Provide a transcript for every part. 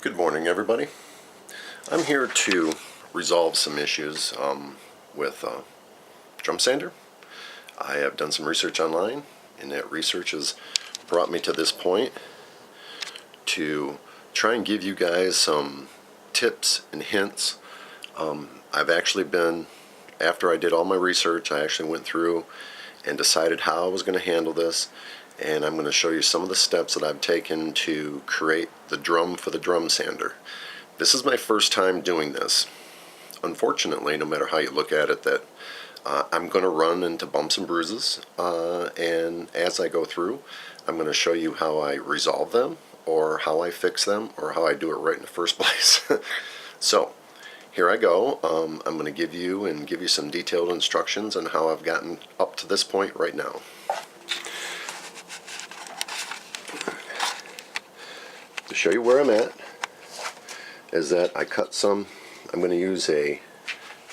Good morning, everybody. I'm here to resolve some issues with drum sander. I have done some research online, and that research has brought me to this point to try and give you guys some tips and hints. I've actually been, after I did all my research, I actually went through and decided how I was going to handle this, and I'm going to show you some of the steps that I've taken to create the drum for the drum sander. This is my first time doing this. Unfortunately, no matter how you look at it, that I'm going to run into bumps and bruises, and as I go through, I'm going to show you how I resolve them, or how I fix them, or how I do it right in the first place. So, here I go. I'm going to give you some detailed instructions on how I've gotten up to this point right now. To show you where I'm at is that I cut some. I'm going to use a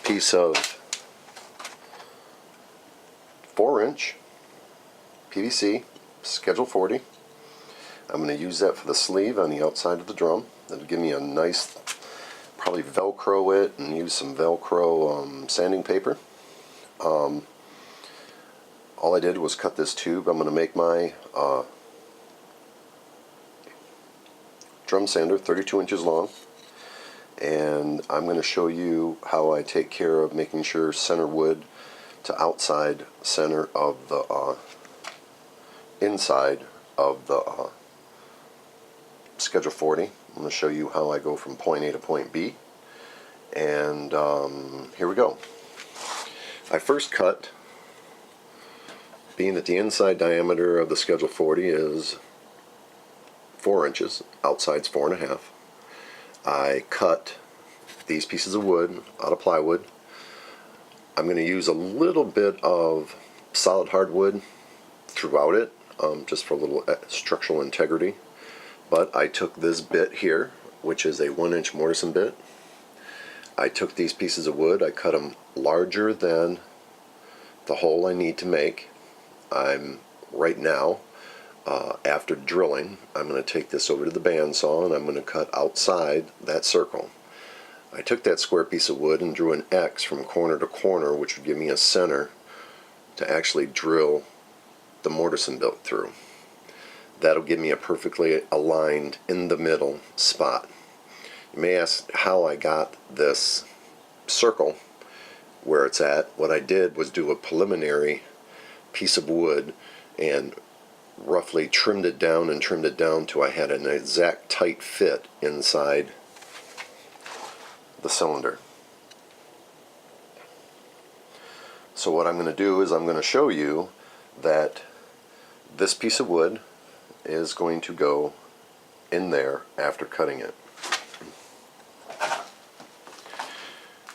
piece of 4-inch PVC Schedule 40. I'm going to use that for the sleeve on the outside of the drum. That'll give me a nice, probably Velcro it and use some Velcro sanding paper. All I did was cut this tube. I'm going to make my drum sander 32 inches long, and I'm going to show you how I take care of making sure center wood to outside center of the inside of the Schedule 40. I'm going to show you how I go from point A to point B, and here we go. I first cut, being that the inside diameter of the Schedule 40 is 4 inches, outside's 4.5. I cut these pieces of wood out of plywood. I'm going to use a little bit of solid hardwood throughout it, just for a little structural integrity. But I took this bit here, which is a 1-inch mortise bit. I took these pieces of wood, I cut them larger than the hole I need to make. I'm right now, after drilling, I'm going to take this over to the bandsaw and I'm going to cut outside that circle. I took that square piece of wood and drew an X from corner to corner, which would give me a center to actually drill the mortise and bit through. That'll give me a perfectly aligned in the middle spot. You may ask how I got this circle where it's at. What I did was do a preliminary piece of wood and roughly trimmed it down till I had an exact tight fit inside the cylinder. So what I'm going to do is I'm going to show you that this piece of wood is going to go in there after cutting it.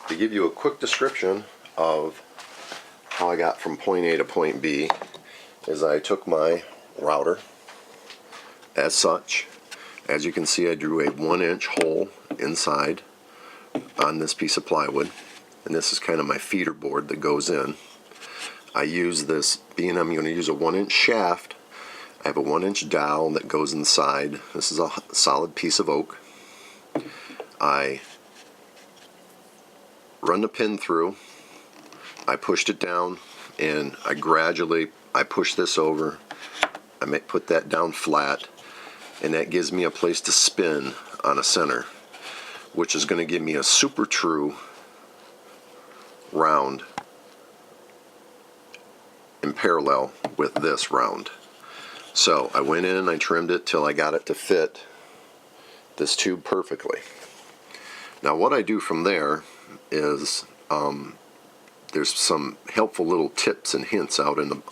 To give you a quick description of how I got from point A to point B, is I took my router as such. As you can see, I drew a 1-inch hole inside on this piece of plywood, and this is kind of my feeder board that goes in. I use this, being I'm going to use a 1-inch shaft, I have a 1-inch dowel that goes inside. This is a solid piece of oak. I run the pin through, I pushed it down, and I push this over. I may put that down flat, and that gives me a place to spin on a center, which is going to give me a super true round in parallel with this round. So I went in and I trimmed it till I got it to fit this tube perfectly. Now what I do from there is there's some helpful little tips and hints out in the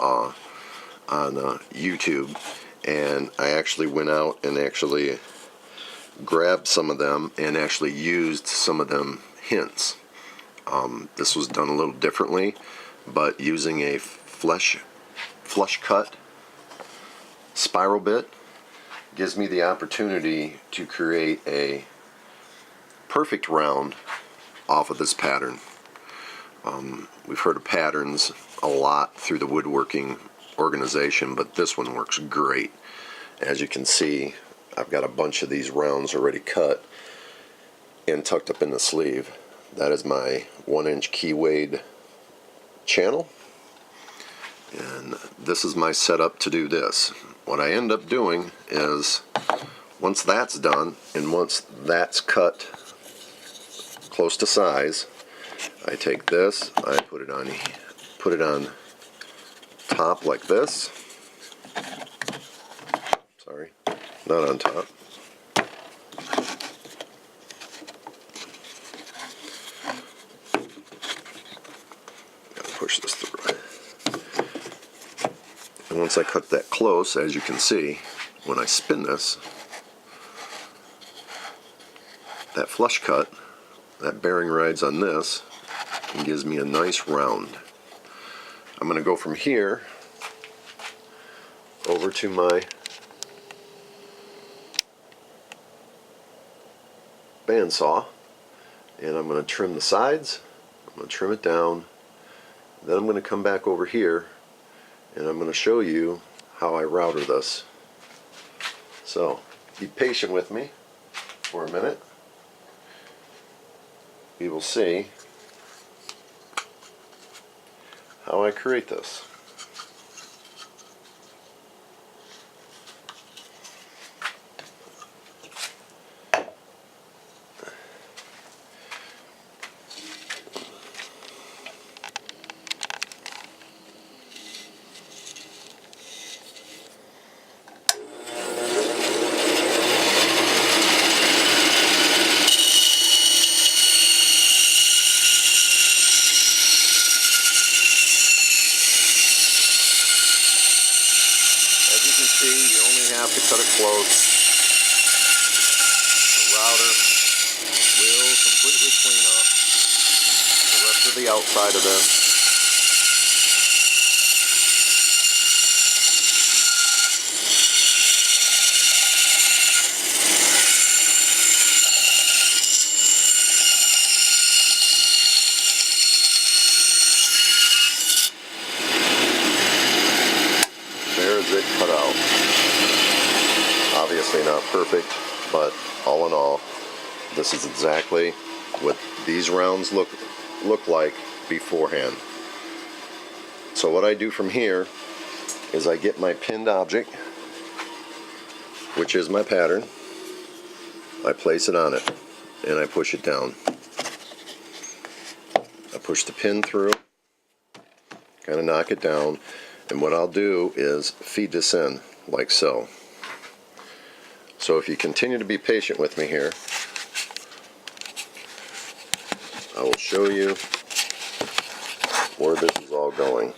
on YouTube, and I actually went out and actually grabbed some of them and actually used some of them hints. This was done a little differently, but using a flush cut spiral bit gives me the opportunity to create a perfect round off of this pattern. We've heard of patterns a lot through the woodworking organization, but this one works great. As you can see, I've got a bunch of these rounds already cut and tucked up in the sleeve. That is my 1-inch keywayed channel, and this is my setup to do this. What I end up doing is, once that's done and once that's cut close to size, I take this, I put it on top like this. Sorry, not on top. Gotta push this through. And once I cut that close, as you can see, when I spin this, that flush cut, that bearing rides on this and gives me a nice round. I'm going to go from here over to my bandsaw, and I'm going to trim the sides. I'm going to trim it down. Then I'm going to come back over here and I'm going to show you how I router this. So be patient with me for a minute. You will see how I create this. You only have to cut it close. The router will completely clean up the rest of the outside of this. There's it cut out. Obviously not perfect, but all in all, this is exactly what these rounds look like beforehand. So what I do from here is I get my pinned object, which is my pattern. I place it on it and I push it down. I push the pin through, kind of knock it down, and what I'll do is feed this in like so. So if you continue to be patient with me here, I will show you where this is all going.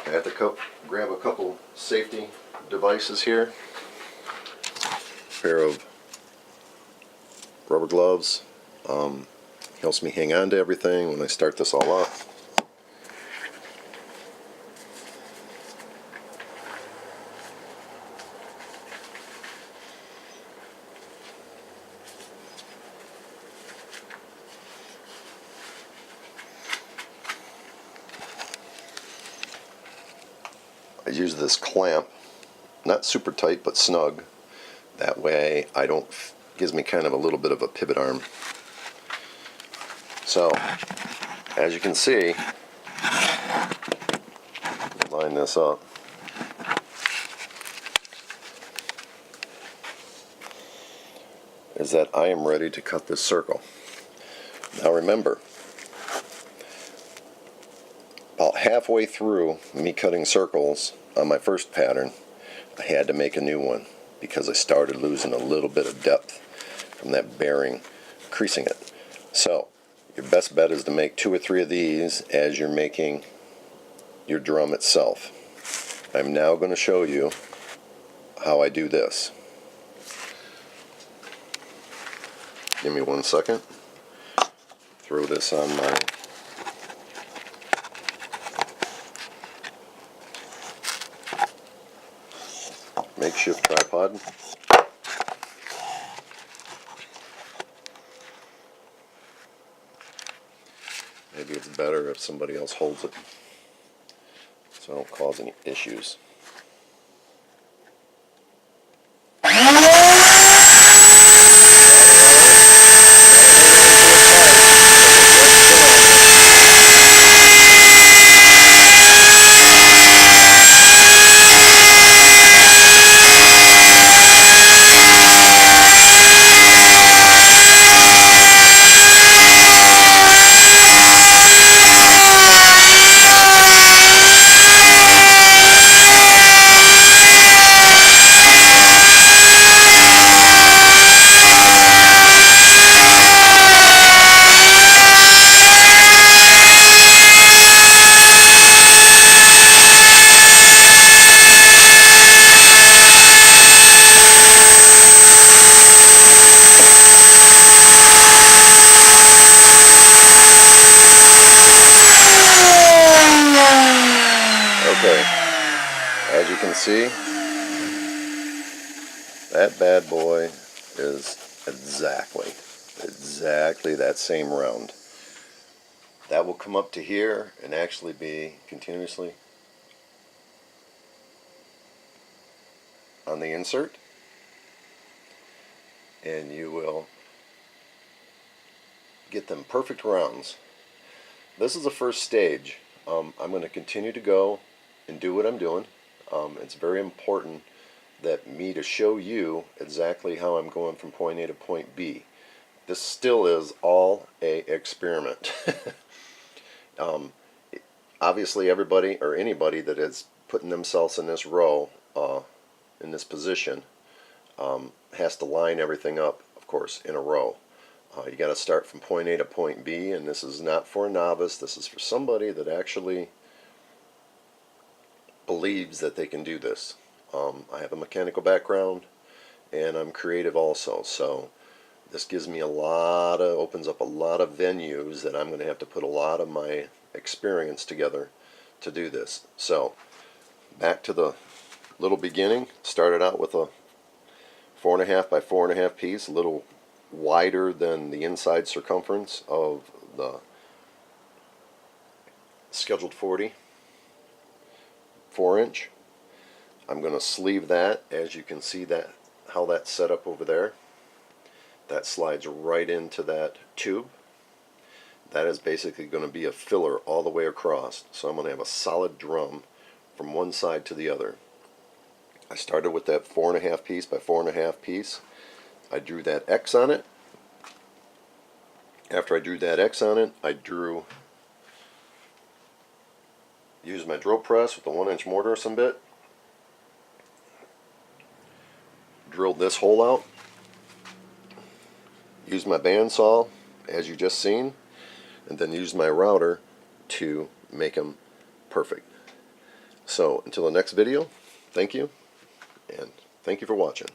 I have to grab a couple safety devices here. A pair of rubber gloves. Helps me hang on to everything when I start this all up. I use this clamp, not super tight but snug. That way I don't, gives me kind of a little bit of a pivot arm. So, as you can see, line this up. Is that I am ready to cut this circle. Now remember, about halfway through me cutting circles on my first pattern, I had to make a new one because I started losing a little bit of depth from that bearing creasing it. So your best bet is to make 2 or 3 of these as you're making your drum itself. I'm now going to show you how I do this. Give me 1 second. Throw this on my makeshift tripod. Maybe it's better if somebody else holds it so I don't cause any issues. Okay, as you can see, that bad boy is exactly that same round. That will come up to here and actually be continuously on the insert, and you will get them perfect rounds. This is the first stage. I'm going to continue to go and do what I'm doing. It's very important that me to show you exactly how I'm going from point A to point B. This still is all a experiment. Obviously everybody or anybody that is putting themselves in this row, in this position, has to line everything up, of course, in a row. You got to start from point A to point B, and this is not for a novice. This is for somebody that actually believes that they can do this. I have a mechanical background, and I'm creative also, so this gives me opens up a lot of venues that I'm going to have to put a lot of my experience together to do this. So, back to the little beginning. Started out with a 4.5 by 4.5 piece, a little wider than the inside circumference of the scheduled 40 4-inch. I'm going to sleeve that. As you can see that how that's set up over there, that slides right into that tube. That is basically going to be a filler all the way across, so I'm going to have a solid drum from one side to the other. I started with that 4.5 piece by 4.5 piece. I drew that X on it. After I drew that X on it, I used my drill press with a 1-inch mortar some bit, drilled this hole out, used my bandsaw as you just seen, and then used my router to make them perfect. So until the next video, thank you, and thank you for watching.